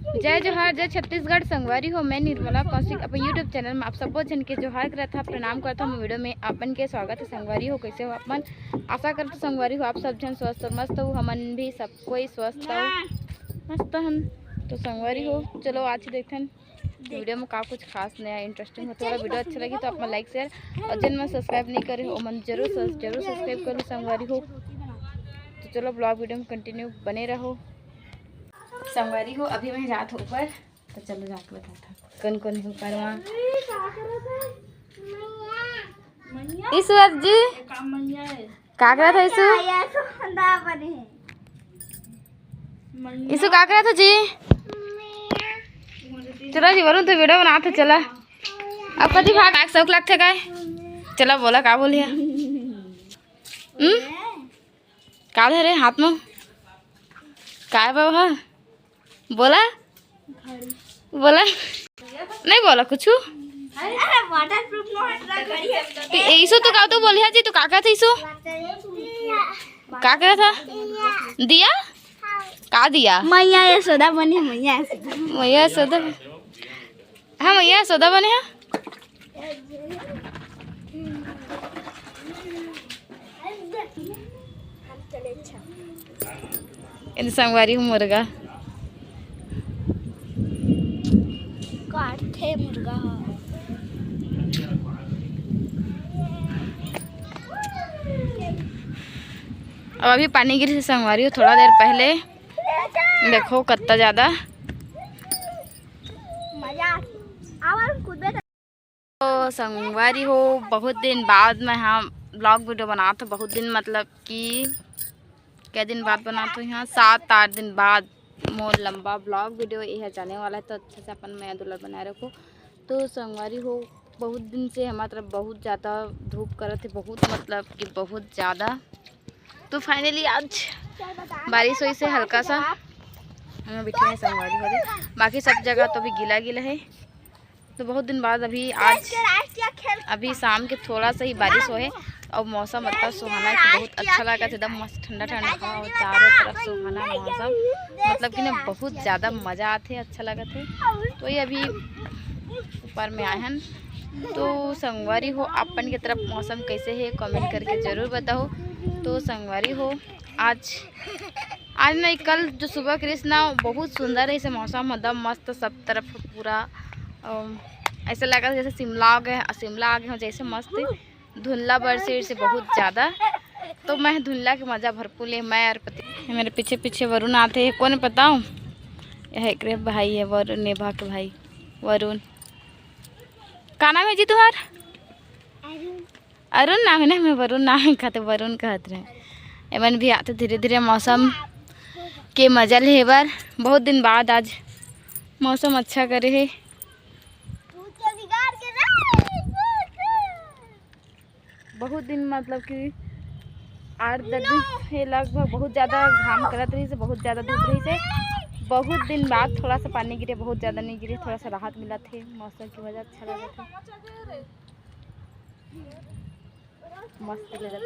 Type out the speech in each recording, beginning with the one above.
जय जोहार जय छत्तीसगढ़ संगवारी हो। मैं निर्मला कौशिक अपन यूट्यूब चैनल में आप सबको जन के जोहार करत था, प्रणाम करता हूँ। वीडियो में अपन के स्वागत है। संगवारी हो कैसे हो अपन? आशा करते संगवारी हो आप सब जन स्वस्थ और मस्त हो, हमन भी सब कोई स्वस्थ हो मस्त हन। तो संगवारी हो चलो आज देखते वीडियो में का कुछ खास नया इंटरेस्टिंग होता है। वीडियो अच्छा लगी तो अपना लाइक शेयर और जिन में सब्सक्राइब नहीं करे हो मन जरूर सब्सक्राइब करो संगवारी हो। तो चलो ब्लॉग वीडियो में कंटिन्यू बने रहो संगवारी हो। अभी मैं जात हूँ ऊपर, तो चलो जाके बताता कौन कौन है ऊपर वहाँ। ईश्वर जी का करा था? ईशु का करा था जी? चलो जी वरुण तो वीडियो बना था। चला अब कभी भाग शौक लगते का? चला बोला का बोलिए का धरे हाथ में काय बाबा बोला बोला नहीं बोला कुछ। ईशु तो का तो बोलिया जी, तू का था ईशु? का था? दिया का दिया? मैया यशोदा बनी। मैया यशोदा हाँ मैया यशोदा बने हैं। इन संगवारी हूँ मुर्गा काठे मुर्गा। अब अभी पानी गिरी से संगवारी हो थोड़ा देर पहले। देखो कितना ज्यादा तो संगवारी हो बहुत दिन बाद मैं यहाँ ब्लॉग वीडियो बना था। बहुत दिन मतलब कि क्या दिन बाद बना तो यहाँ 7-8 दिन बाद मोर लंबा ब्लॉग वीडियो यह जाने वाला है। तो अच्छे से अपन मैं दुल्हन बनाए रखो। तो संगवारी हो बहुत दिन से हमारी तरफ बहुत ज़्यादा धूप कर थे, बहुत मतलब कि बहुत ज़्यादा। तो फाइनली आज बारिश हुई से हल्का सा हमें बिठे हैं संगवारी हो। बाकी सब जगह तो अभी गीला गीला है। तो बहुत दिन बाद अभी आज अभी शाम के थोड़ा सा ही बारिश हो है और मौसम मतलब सुहाना कि बहुत अच्छा लगा। एकदम मस्त ठंडा ठंडा हवा और चारों तरफ सुहाना मौसम, मतलब कि ना बहुत ज़्यादा मज़ा आते अच्छा लगा थे। तो ये अभी ऊपर में आए हैं। तो संगवारी हो अपन की तरफ मौसम कैसे है कमेंट करके ज़रूर बताओ। तो संगवारी हो आज नहीं कल जो सुबह कृष्णा बहुत सुंदर है इसे मौसम एकदम मस्त सब तरफ पूरा ऐसा लगा जैसे शिमला आ गए हो जैसे मस्त धुंधला बरसे से बहुत ज़्यादा। तो मैं धुंधला के मज़ा भरपूर ले मैं और पति मेरे पीछे पीछे वरुण आते हैं। कौन बताऊँ? यह एक भाई है वरुण, नेभा के भाई वरुण। का नाम है जी तुम्हार? अरुण नाम है ना? मैं वरुण नाम कहते वरुण कहते रहे। एवं भी आते धीरे धीरे मौसम के मजा ले बार बहुत दिन बाद आज मौसम अच्छा करे है। बहुत दिन मतलब कि 8-10 दिन है लगभग बहुत ज़्यादा घाम करत रही से, बहुत ज़्यादा धूप रही से। बहुत दिन बाद थोड़ा सा पानी गिरे, बहुत ज़्यादा नहीं गिरे, थोड़ा सा राहत मिला थे मौसम की वजह। अच्छा लगा था, मस्त लगा था।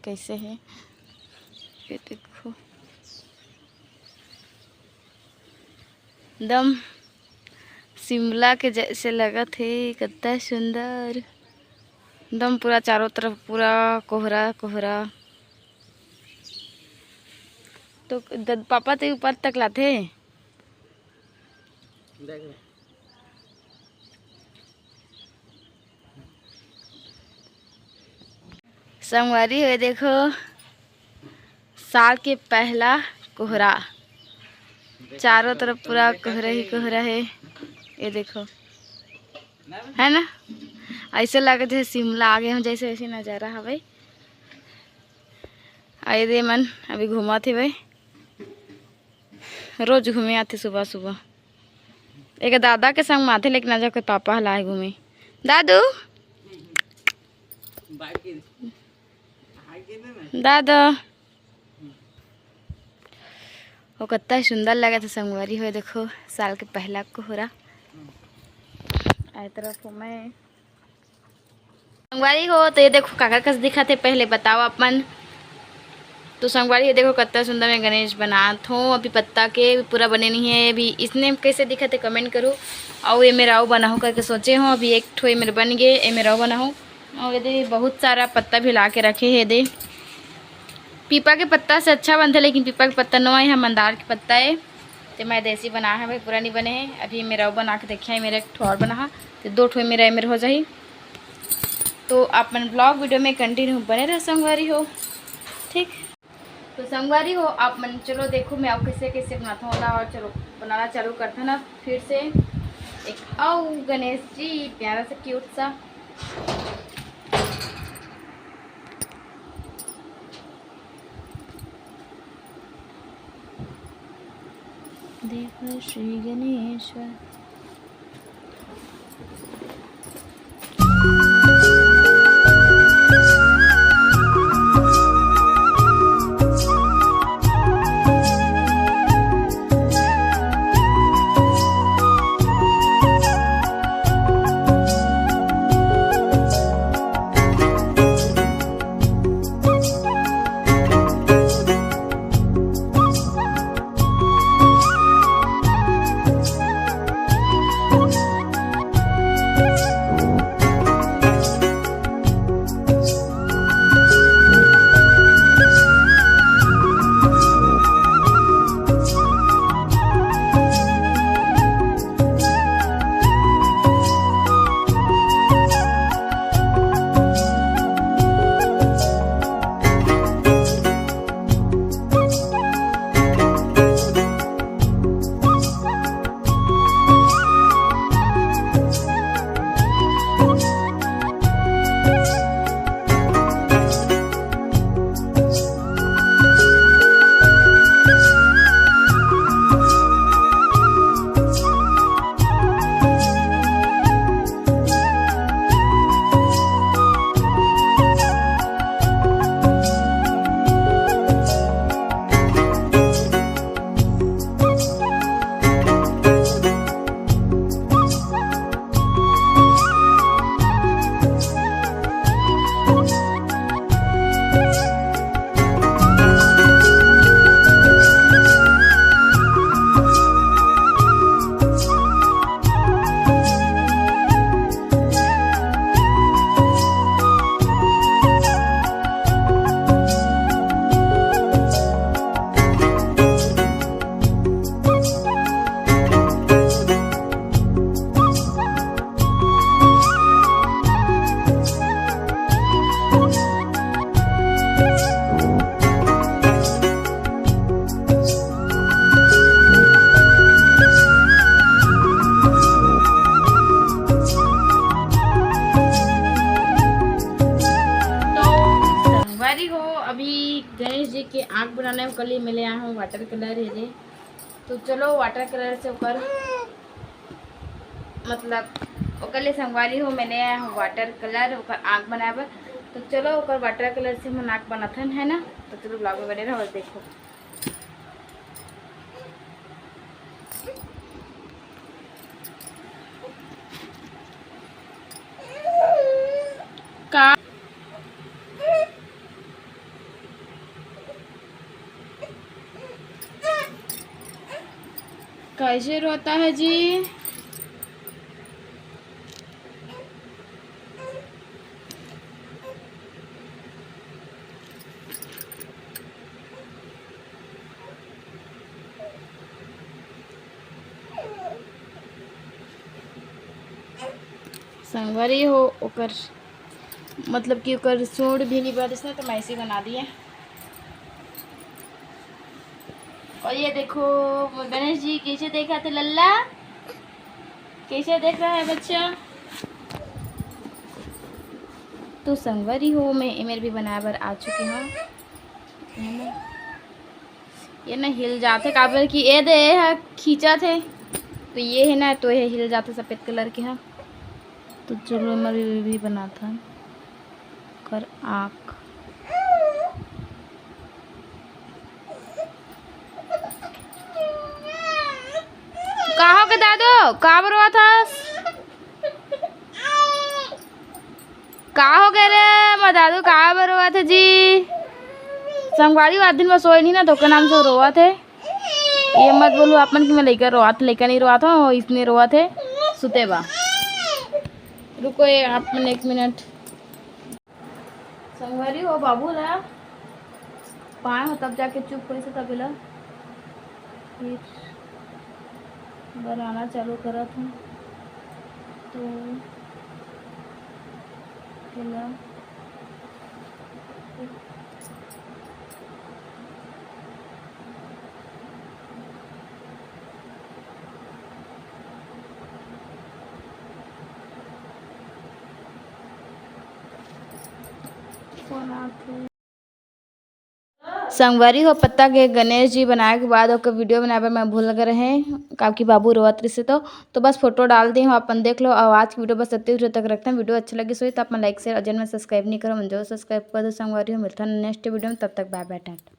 कैसे है ये देखो, एकदम शिमला के जैसे लगा थे। कितना सुंदर एकदम पूरा चारों तरफ पूरा कोहरा कोहरा। तो पापा तो ऊपर तक लाते संगवारी हुए। देखो साल के पहला कोहरा, चारों तरफ पूरा कोहरा ही कोहरा है। ये देखो है ना, ऐसे लगे जैसे शिमला आ गए हम, जैसे ऐसे नज़ारा है भाई। आए दे मन अभी घूमा थे भाई, रोज घूमे आते सुबह सुबह। एक दादा के संग माथे लेके ना जाके पापा हलाए घूमे। दादू दादा वो कितना सुंदर लगा था संगवारी हो। देखो साल के पहला कोहरा आई तरफ मैं संगवारी हो। तो ये देखो काका कस दिखा थे पहले बताओ अपन। तो संगवारी ये देखो कितना सुंदर मैं गणेश बनात हूँ। अभी पत्ता के पूरा बने नहीं है। अभी इसने कैसे दिखा थे कमेंट करो। और ये मेरा वो बना हो करके सोचे हूँ। अभी एक ठो मेरे बन गए, ये मेरा वो बना हो। और ये दे बहुत सारा पत्ता भी ला के रखे है। दे पीपा के पत्ता से अच्छा बनता है, लेकिन पीपा के पत्ता नहीं है, मंदार के पत्ता है। तो मैं देसी बना है भाई, पूरा नहीं बने हैं। अभी मेरा वो बना के देखिए, मेरा एक ठो और बना है। तो दो ठो मेरा मेरे हो जाए। तो आप मन ब्लॉग वीडियो में कंटिन्यू बने रह संगवारी हो, ठीक। तो संगवारी हो आप मन चलो देखो मैं अब कैसे कैसे बनाता हूँ। और चलो बनाना चालू करता ना फिर से। एक आओ गणेश जी प्यारा सा क्यूट सा। देखो श्री गणेश्वर गणेश जी के आँख बनाने के लिए मैं ले आया हूँ वाटर कलर है जी। तो चलो वाटर कलर से ओकर मतलब ओकर लिए संगवारी हो मैंने आया हूँ वाटर कलर ओकर आँख बनाए। तो चलो ओकर वाटर कलर से हम आँख बनाथन है ना। तो चलो ब्लॉग में बने रहो और देखो। का कैसे रोता है जी? संगवारी हो ओकर मतलब कि ओकर सूंड भी नहीं बरस ना, तो मैं ऐसे बना दिए। और ये देखो गणेश जी कैसे देखा थे लल्ला, कैसे देख रहा है बच्चा। तो संगवारी हो मैं इमेल भी बनाए बर आ चुकी हूँ। ये ना हिल जाते काबर कि ये दे है खींचा थे तो ये है ना तो ये हिल जाते सफ़ेद कलर के है। तो चलो मैं भी बना था कर आँख। कहाँ के दादो कहाँ बरवा था कहाँ हो गए रे मैं दादू कहाँ बरवा थे जी संगवारी वाद दिन में सोए नहीं ना तो के नाम से रोआ थे। ये मत बोलो अपन कि मैं लेकर रोआ था लेकर नहीं रोआ था इसने रोआ थे सुते बा। रुको ये अपन 1 मिनट संगवारी हो बाबू ला पाए हो तब जाके चुप कैसे तब ला फिर बनाना चालू करा था तो ला संगवारी हो पत्ता के गणेश जी बनाए के बाद ओकर वीडियो बनाए पर मैं भूल लगे रहे काकि बाबू रोवत रही से तो बस फोटो डाल दी हूँ अपन देख लो। आवाज़ की वीडियो बस 37 तक रखते हैं। वीडियो अच्छी लगी सो तो अपन लाइक शेयर और जन में सब्सक्राइब नहीं करो मुझे सब्सक्राइब कर दो। संगवारी हो मिलता है नेक्स्ट वीडियो में तब तक बाय बाय टाटा।